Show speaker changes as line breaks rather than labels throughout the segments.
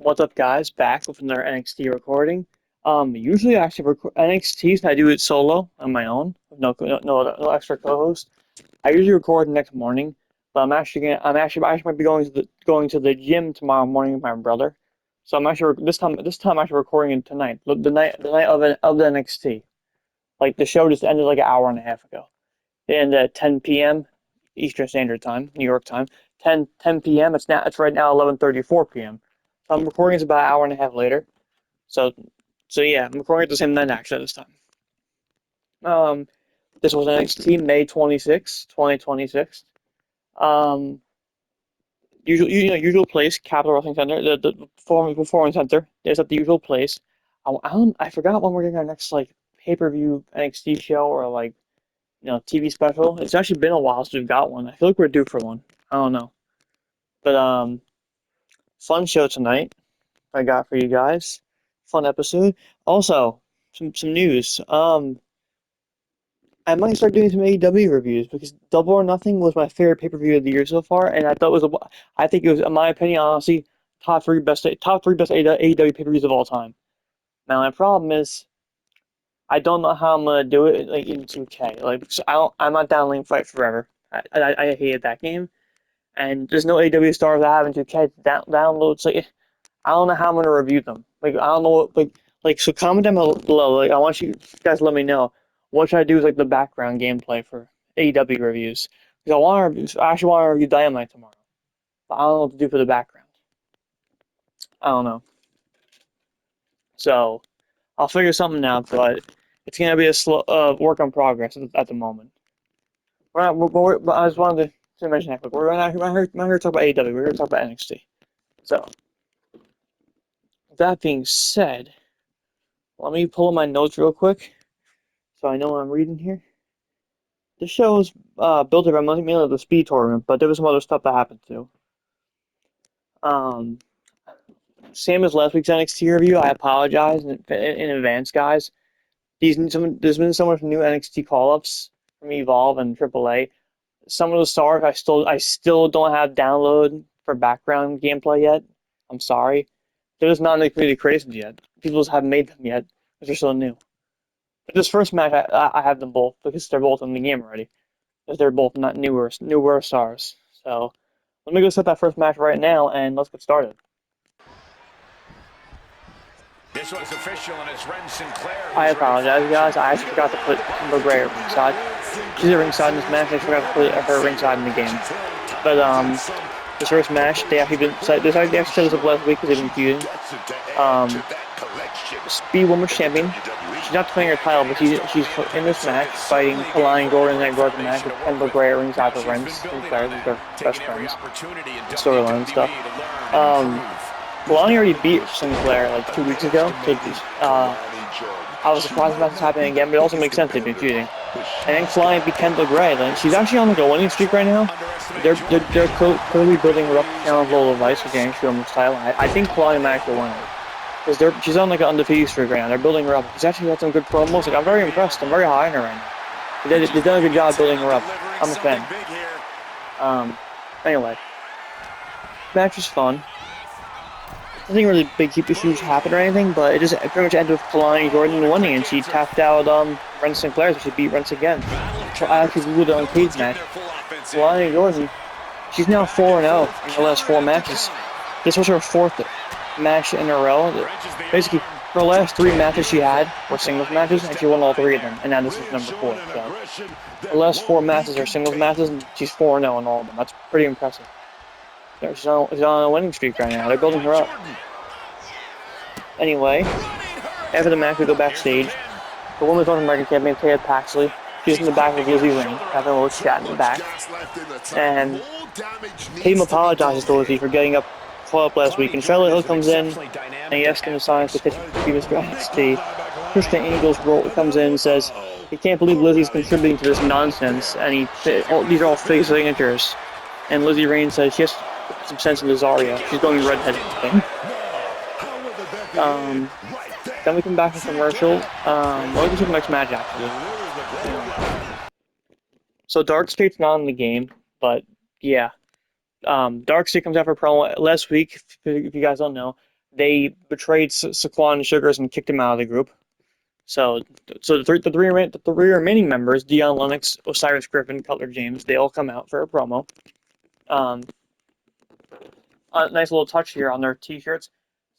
What's up, guys? Back with another NXT recording. Usually I actually record NXTs. I do it solo on my own, with no extra co-host. I usually record the next morning, but I actually might be going to the gym tomorrow morning with my brother. So I'm actually this time I'm actually recording it tonight, the night of the NXT. Like the show just ended like an hour and a half ago. It ended at 10 p.m. Eastern Standard Time, New York time. 10 p.m. It's right now 11:34 p.m. So I'm recording it about an hour and a half later. So yeah, I'm recording it the same night actually this time. This was NXT May 26th, 2026. Usual place, Capitol Wrestling Center, the Performance Center. There's at the usual place. I forgot when we're getting our next like pay-per-view NXT show or like TV special. It's actually been a while since we've got one. I feel like we're due for one. I don't know, but fun show tonight. I got for you guys. Fun episode. Also, some news. I might start doing some AEW reviews because Double or Nothing was my favorite pay-per-view of the year so far, and I think it was, in my opinion, honestly, top three best AEW pay-per-views of all time. Now my problem is, I don't know how I'm gonna do it like in 2K. Like, so I'm not downloading Fight Forever. I hated that game, and there's no AEW stars I have in 2K to download. So I don't know how I'm gonna review them. Like I don't know what so comment down below. Like I want you guys to let me know what should I do as like the background gameplay for AEW reviews. Because I actually want to review Dynamite tomorrow. But I don't know what to do for the background. I don't know. So I'll figure something out, but it's gonna be a slow work in progress at the moment. But I just wanted to mention that quick. We're not here to talk about AEW. We're here to talk about NXT. So that being said, let me pull up my notes real quick so I know what I'm reading here. The show was built around mainly the speed tournament, but there was some other stuff that happened too. Same as last week's NXT review, I apologize in advance, guys. There's been so much new NXT call-ups from Evolve and AAA. Some of the stars I still don't have download for background gameplay yet. I'm sorry. They're just not in the community creations yet. People just haven't made them yet because they're so new. But this first match, I have them both because they're both in the game already. Because they're both not newer stars. So let me go set that first match right now and let's get started.
This was official and it's Wren Sinclair.
I apologize, guys. I actually forgot to put Kimber Gray at ringside. She's at ringside in this match. I forgot to put her ringside in the game. But this first match, they actually set this up last week because they've been feuding. Speed Women's Champion. She's not defending her title, but she's in this match fighting Kelani, Dorian, and Gordon match with Kimber Gray at ringside for Wren Sinclair. These are best friends. Storyline and stuff. Kelani already beat Sinclair like 2 weeks ago. So I was surprised about this happening again, but it also makes sense they've been feuding. And then Kelani beat Kimber Gray. Like, she's actually on like a winning streak right now. They're clearly building her up to challenge Lola Vice for getting Women's title. I think Kelani might actually win it. Because she's on like an undefeated streak right now. They're building her up. She's actually had some good promos. Like, I'm very impressed. I'm very high on her right now. They've done a good job building her up. I'm a fan. Anyway, match was fun. Nothing really big issues happened or anything, but it pretty much ended with Kelani Jordan winning, and she tapped out Wren Sinclair, so she beat Wren again. So I actually googled it on Cage match. Kelani Jordan, she's now 4-0 in her last 4 matches. This was her 4th match in a row. Basically, her last 3 matches she had were singles matches, and she won all 3 of them, and now this is number 4. So her last 4 matches are singles matches, and she's 4-0 in all of them. That's pretty impressive. She's on a winning streak right now. They're building her up. Anyway, after the match, we go backstage. The Women's North American Champion, Taylor Paxley, she's in the back with Izzi having a little chat in the back. And Tatum apologizes to Izzi for getting caught up last week. And Charlotte Hill comes in, and he asks him to sign a petition for Mr. NXT. Christian Angel's comes in and says he can't believe Lizzie's contributing to this nonsense, and these are all fake signatures. And Lizzie Rain says she has some sense in Zarya. She's going redheaded. Then we come back from commercial. We'll get to the next match actually. So Dark State's not in the game, but yeah. Dark State comes out for promo last week. If you guys don't know, they betrayed Saquon and Sugars and kicked him out of the group. So the three remaining members, Dion Lennox, Osiris Griffin, Cutler James, they all come out for a promo. A nice little touch here on their t-shirts.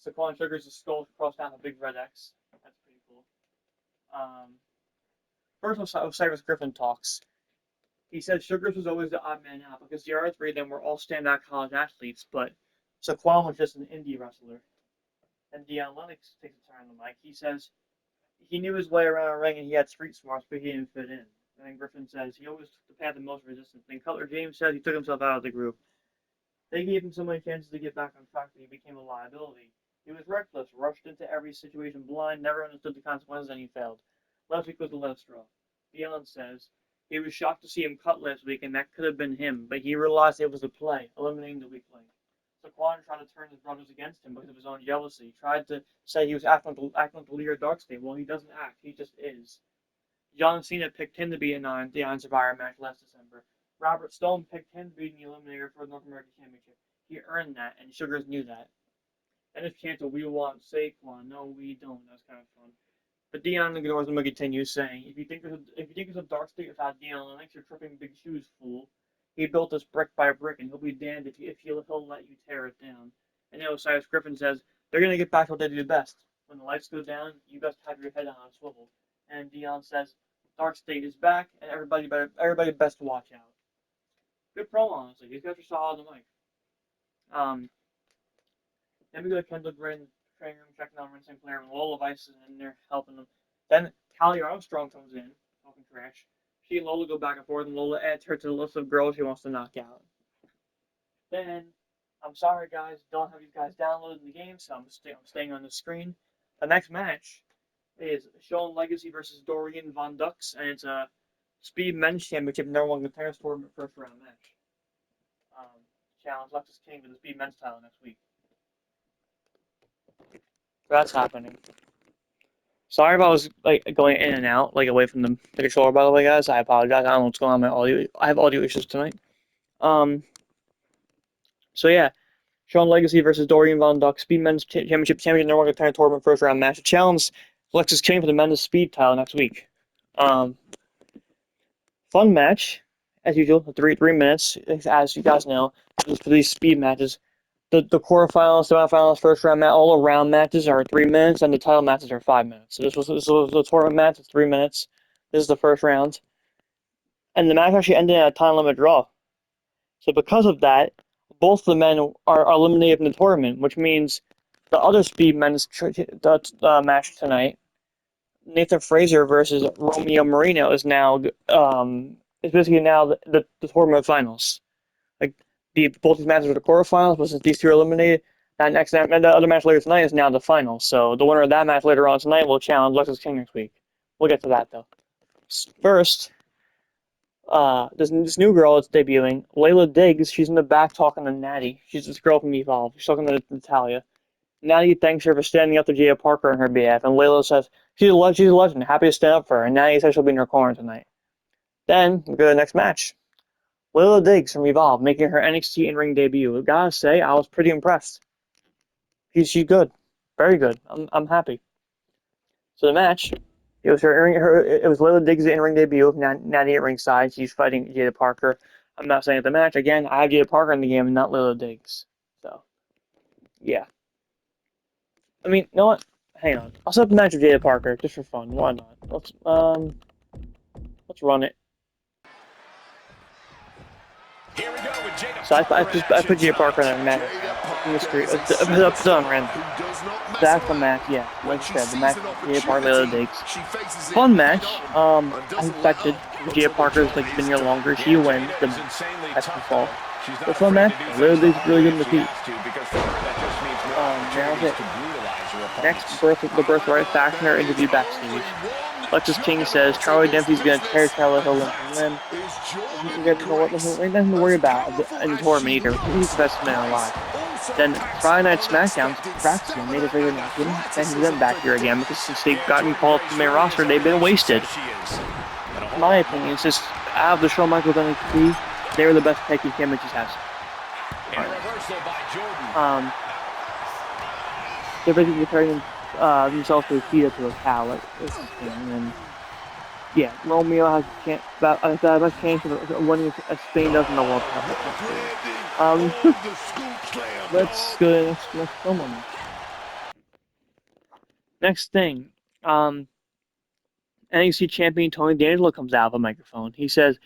Saquon Sugars' skull crossed down a big red X. That's pretty cool. First, Osiris Griffin talks. He said Sugars was always the odd man out because the other three of them were all standout college athletes, but Saquon was just an indie wrestler. And Dion Lennox takes a turn on the mic. He says he knew his way around a ring and he had street smarts, but he didn't fit in. And then Griffin says he always took the path of most resistance. And Cutler James says he took himself out of the group. They gave him so many chances to get back on track that he became a liability. He was reckless, rushed into every situation blind, never understood the consequences, and he failed. Last week was the last straw. Dion says he was shocked to see him cut last week, and that could have been him, but he realized it was a play, eliminating the weak link. Saquon tried to turn his brothers against him because of his own jealousy. He tried to say he was acting like the leader of Dark State. Well, he doesn't act. He just is. John Cena picked him to be in the Iron Survivor match last December. Robert Stone picked him to be the Eliminator for the North American Championship. He earned that, and Sugars knew that. And his chant of "We want Saquon." No, we don't. That's kind of fun. But Dion ignores him and continues saying, "If you think there's a Dark State without Dion Lennox, you're tripping big shoes, fool. He built this brick by brick, and he'll be damned if he'll let you tear it down." And then Osiris Griffin says, "They're gonna get back to what they do best. When the lights go down, you best have your head on a swivel." And Dion says, "Dark State is back, and everybody best watch out." Good promo, honestly. These guys are solid on the mic. Then we go to Kendall Grin training room, checking on Wren Sinclair, and Lola Vice is in there helping them. Then Callie Armstrong comes in, talking trash. She and Lola go back and forth, and Lola adds her to the list of girls she wants to knock out. Then, I'm sorry guys, don't have you guys downloaded the game, so I'm staying on the screen. The next match is Shawn Legacy versus Dorian Von Dux, and it's a Speed Men's Championship #1 Contender Tournament first round match. Challenge Lexus King for the Speed Men's title next week. That's happening. Sorry if I was going in and out, away from the controller. By the way, guys, I apologize. I don't know what's going on with my audio. I have audio issues tonight. So yeah, Shawn Legacy versus Dorian Von Dux, Speed Men's Championship #1 Contender Tournament first round match. Challenge Lexus King for the Men's Speed title next week. Fun match, as usual. 3 minutes, as you guys know, for these speed matches. The quarterfinals, semifinals, first round match, all around matches are 3 minutes, and the title matches are 5 minutes. So this was the tournament match. It's 3 minutes. This is the first round, and the match actually ended in a time limit draw. So because of that, both the men are eliminated from the tournament, which means the other speed men's match tonight, Nathan Frazer versus Romeo Moreno, is now is basically now the tournament finals. Both these matches are the quarterfinals, but since these two are eliminated, the other match later tonight is now the finals. So the winner of that match later on tonight will challenge Lexus King next week. We'll get to that though. First, this new girl that's debuting, Layda Diggs. She's in the back talking to Natty. She's this girl from Evolve. She's talking to Natalia. Natty thanks her for standing up to Jaida Parker on her behalf, and Layla says she's a legend, happy to stand up for her, and Natty says she'll be in her corner tonight. Then we go to the next match. Layda Diggs from Evolve making her NXT in-ring debut. I gotta say, I was pretty impressed. She's good, very good. I'm happy. So the match, it was Layda Diggs' in-ring debut. Natty at ringside. She's fighting Jaida Parker. I'm not saying at the match again. I have Jaida Parker in the game and not Layda Diggs. So yeah. I mean, you know what? Hang on. I'll set up the match with Jaida Parker just for fun. Why not? Let's run it.
Here we go with Jaida
So I put Jaida Parker in that match in the street. It's on Wren. That's the match, yeah. Like I said, the match Jaida Parker, Layda Diggs. Fun match. I expected Jaida Parker's been here longer. She wins the match fall. But fun match. Layda Diggs really good in the feet. That's it. Next, the BirthRight faction are interviewed backstage. Lexus King says Charlie Dempsey's going to tear Charlie Hill limb from limb. Ain't nothing to worry about in the tournament either. He's the best man alive. Then Friday Night SmackDown practicing made a figure not getting sending them back here again because since they've gotten called up to the main roster, they've been wasted. In my opinion, it's just out of the Shawn Michaels NXT, they were the best tag team champions has. they're basically comparing themselves to a cheetah to a cow. Like, it's the thing. And yeah, Romeo has a chance, the best chance of winning a Spain does in the World Cup. Let's go to the next promo. Next thing, NXT champion Tony D'Angelo comes out of a microphone. He says,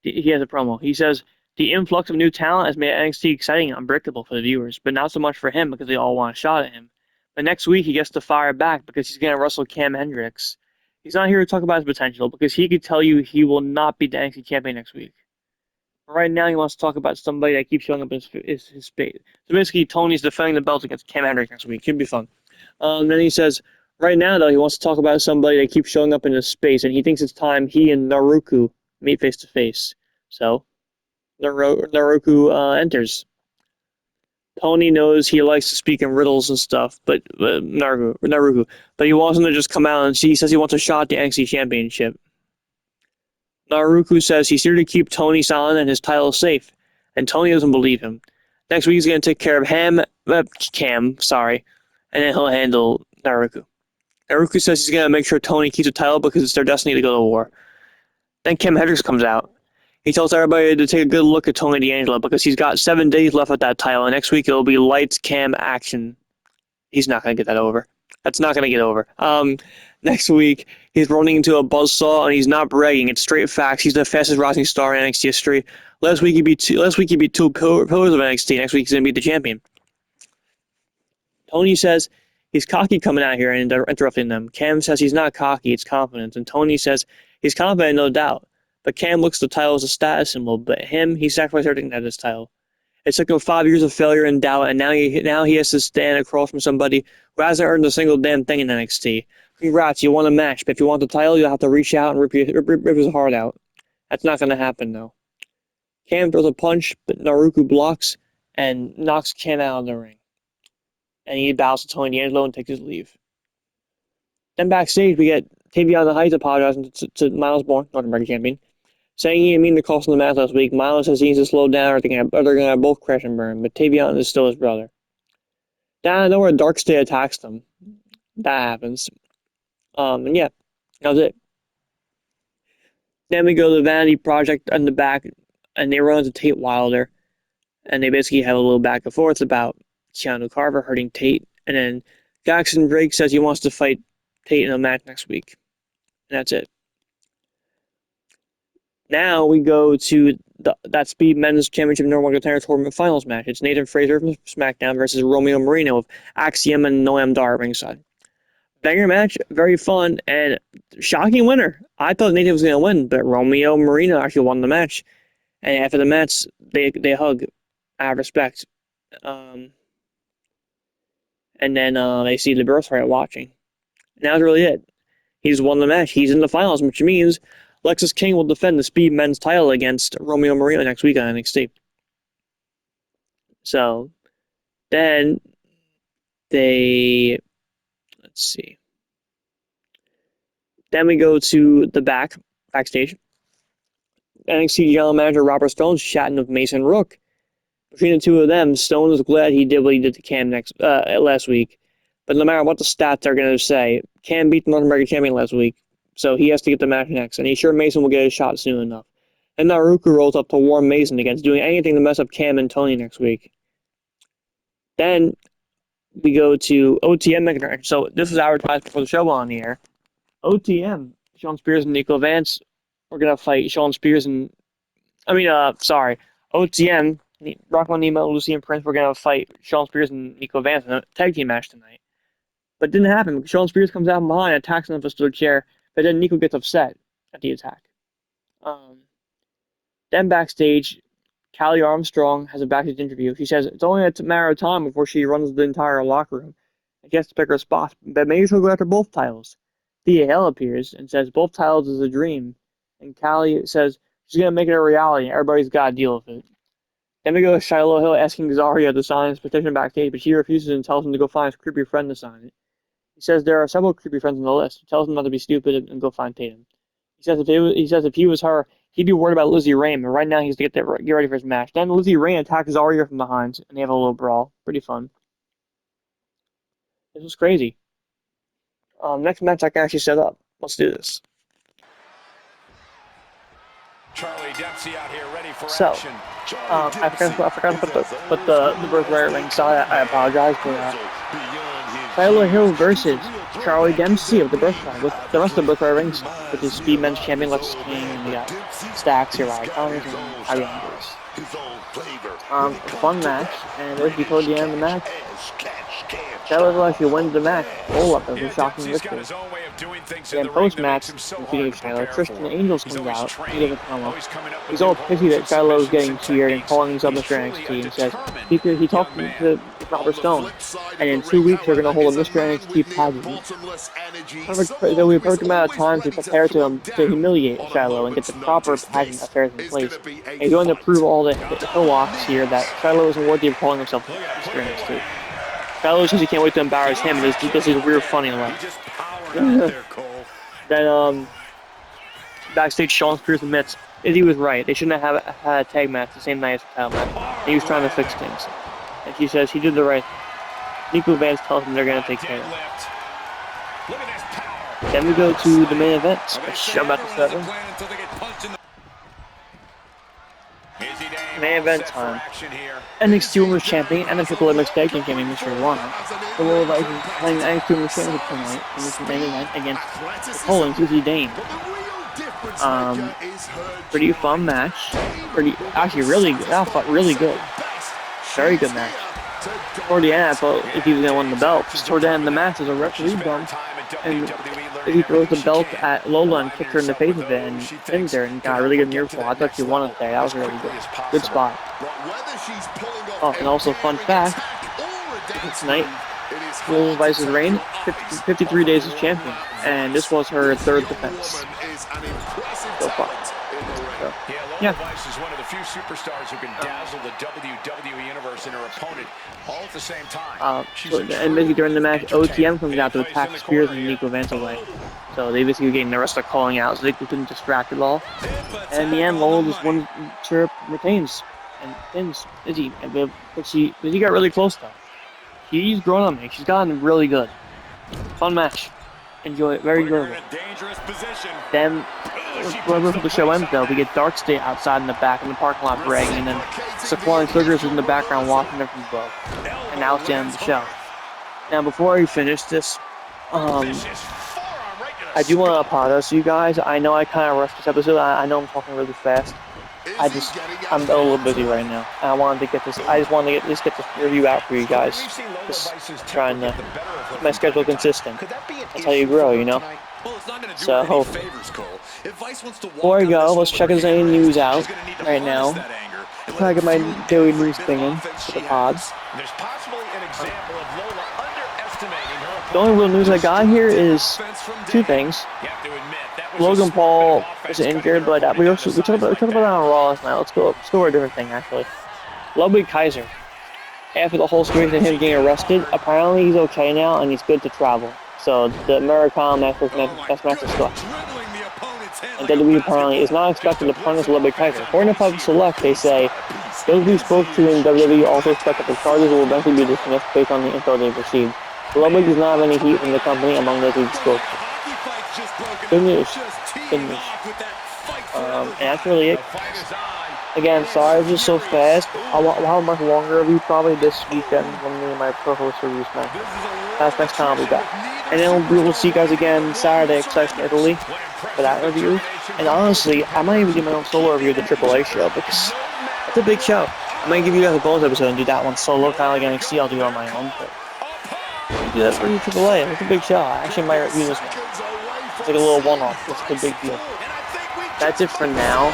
he has a promo. He says, the influx of new talent has made NXT exciting and unpredictable for the viewers, but not so much for him because they all want a shot at him. But next week he gets to fire back because he's going to wrestle Cam Hendricks. He's not here to talk about his potential because he could tell you he will not be the NXT champion next week. Right now he wants to talk about somebody that keeps showing up in his space. So basically Tony's defending the belt against Cam Hendricks next week. Should be fun. Then he says, right now though, he wants to talk about somebody that keeps showing up in his space, and he thinks it's time he and Naruku meet face to face. So Naruku enters. Tony knows he likes to speak in riddles and stuff, but Naruku, but he wants him to just come out, and he says he wants a shot at the NXT Championship. Naruku says he's here to keep Tony silent and his title safe, and Tony doesn't believe him. Next week he's going to take care of Cam, and then he'll handle Naruku. Naruku says he's going to make sure Tony keeps the title because it's their destiny to go to war. Then Cam Hendricks comes out. He tells everybody to take a good look at Tony D'Angelo because he's got 7 days left at that title, and next week it'll be lights, cam, action. He's not going to get that over. That's not going to get over. Next week, he's running into a buzzsaw, and he's not bragging. It's straight facts. He's the fastest rising star in NXT history. Last week he beat two pillars of NXT. Next week he's going to beat the champion. Tony says he's cocky coming out here and interrupting them. Cam says he's not cocky, it's confidence. And Tony says he's confident, no doubt. But Cam looks at the title as a status symbol, but he sacrificed everything to have this title. It took him 5 years of failure and doubt, and now he has to stand across from somebody who hasn't earned a single damn thing in NXT. Congrats, you won a match, but if you want the title, you'll have to reach out and rip his heart out. That's not going to happen, though. Cam throws a punch, but Naruku blocks and knocks Cam out of the ring. And he bows to Tony D'Angelo and takes his leave. Then backstage, we get Tavion the Heights apologizing to Miles Bourne, North American champion, saying he didn't mean to cost him the match last week. Miles says he needs to slow down or they're going to both crash and burn, but Tavion is still his brother. Then out of nowhere, Darkstay attacks them. That happens. And yeah, that was it. Then we go to the Vanity Project in the back, and they run into Tate Wilder, and they basically have a little back and forth about Keanu Carver hurting Tate, and then Jackson Drake says he wants to fight Tate in a match next week. And that's it. Now we go to that Speed Men's Championship Normal Contender Tournament Finals match. It's Nathan Frazer from SmackDown versus Romeo Moreno of Axiom and Noam Dar at ringside. Banger match, very fun, and shocking winner. I thought Nathan was going to win, but Romeo Moreno actually won the match. And after the match, they hug out of respect. And then they see the BirthRight watching. And that was really it. He's won the match. He's in the finals, which means Lexus King will defend the Speed Men's title against Romeo Moreno next week on NXT. So, then let's see. Then we go to the backstage. NXT General Manager Robert Stone's chatting with Mason Rook. Between the two of them, Stone is glad he did what he did to Cam last week. But no matter what the stats are going to say, Cam beat the North American champion last week, so he has to get the match next, and he's sure Mason will get a shot soon enough. And Naruku rolls up to warn Mason against doing anything to mess up Cam and Tony next week. Then we go to OTM. So this was advertised before the show on the air. OTM, Shawn Spears and Niko Vance, we're going to fight OTM, Rocco Nima, Lucien Prince, we're going to fight Shawn Spears and Niko Vance in a tag team match tonight. But it didn't happen. Shawn Spears comes out from behind, attacks him with a steel chair, but then Niko gets upset at the attack. Then backstage, Callie Armstrong has a backstage interview. She says it's only a matter of time before she runs the entire locker room. And she has to pick her spot, but maybe she'll go after both titles. Thea Hale appears and says both titles is a dream. And Callie says she's going to make it a reality and everybody's got to deal with it. Then we go to Shiloh Hill asking Zarya to sign his petition backstage, but she refuses and tells him to go find his creepy friend to sign it. He says there are several creepy friends on the list. He tells him not to be stupid and go find Tatum. He says if he was her, he'd be worried about Lizzie Rain, but right now he has to get ready for his match. Then Lizzie Rain attacks Zarya from behind, and they have a little brawl. Pretty fun. This was crazy. Next match I can actually set up. Let's do this.
Charlie Dempsey out here ready for
So,
action.
I forgot to put the BirthRight ringside. I apologize for that. Shiloh Hill versus Charlie Dempsey of the BirthRight with the rest of the BirthRight rings, with his Speed Men's Champion Lex King, and we got Stacks, Uriah Thomas, and Arianders. Fun match, and as before the end of the match, Shiloh actually wins the match. Lola with a shocking victory. Then post-match, defeating Shiloh, Tristan Angels comes out, he gives a promo. He's all pissy that Shiloh is getting cheered and calling himself Mr. NXT, and says he talked to Robert Stone, and in 2 weeks they're going to hold a Mr. NXT pageant. There'll be a perfect amount of time to prepare to humiliate Shiloh and get the proper pageant affairs in place. And he's going to prove all the hill-walks here that Shiloh isn't worthy of calling himself Mr. NXT. Shiloh says he can't wait to embarrass him, and he does his weird funny like. Then, backstage, Shawn Spears admits Izzi was right. They shouldn't have had a tag match the same night as the title match. And he was trying to fix things. And she says he did the right thing. Niko Vance tells him they're going to take care of it. Then we go to the main event, which I'm about to set up. Main event time. NXT Women's Champion and the Triple M Tag Team Champion, Mr. Romeo. The Lola Vikings playing the NXT Women's Championship tonight in this main event against the Culling, Izzi Dane. Pretty fun match. That fought really good. Very good match. Toward the end, I thought if he was gonna win the belt. Just toward the end of the match, there's a referee bump, and he throws the belt at Lola and kicked her in the face with it, and pins her, and got a really good near fall. I thought she won it there. That was really good. Good spot. Oh, and also fun fact: tonight, Lola versus Wren, 53 days as champion, and this was her third defense so far. So, yeah.
Vice is one of the few superstars who can dazzle the WWE Universe and her opponent all at the same time.
And basically during the match, OTM comes out to attack Spears and Niko Vance away. So they basically were getting the rest of calling out, so they couldn't distract it all. And in the end, Lola just won, retains and pins Izzi. But she got really close though. She's grown on me. She's gotten really good. Fun match. Enjoy it. Very enjoyable. Then, whenever the show ends though, we get Dark State outside in the back in the parking lot bragging, and then Sinclair is in the background watching them from above. And now it's the end of the show. Now, before we finish this, I do want to apologize to you guys. I know I kind of rushed this episode. I know I'm talking really fast. I'm a little busy right now. And I wanted to get this. I just wanted to get this review out for you guys. Just trying to keep my schedule consistent. That's how you grow, you know. So, before I go, let's check if there's any news out right now. I'm trying to get my daily news thing in for the pods. The only real news I got here is two things. Logan Paul is injured, but we talked about that on Raw last night. Let's go over a different thing, actually. Ludwig Kaiser. After the whole situation of him getting arrested, apparently he's okay now and he's good to travel. So the American best match is still. And WWE apparently is not expected to punish Ludwig Kaiser. According to Public Select, they say those who spoke to in WWE also expect that the charges will eventually be dismissed based on the info they've received. Ludwig does not have any heat from the company among those who spoke to. Good news. Good news. And that's really it. Again, sorry it was just so fast. I'll have much longer review probably this weekend when me and my co-host review SmackDown. That's next time I'll be back. And then we'll see you guys again Saturday, Exciting Italy, for that review. And honestly, I might even do my own solo review of the AAA show because it's a big show. I might give you guys a bonus episode and do that one solo, kind of like NXT. I'll do it on my own. But do that for AAA. It's a big show. I actually might review this one. It's like a little one-off. It's a big deal. That's it for now.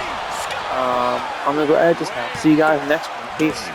I'm gonna go edit this now. See you guys next one. Peace.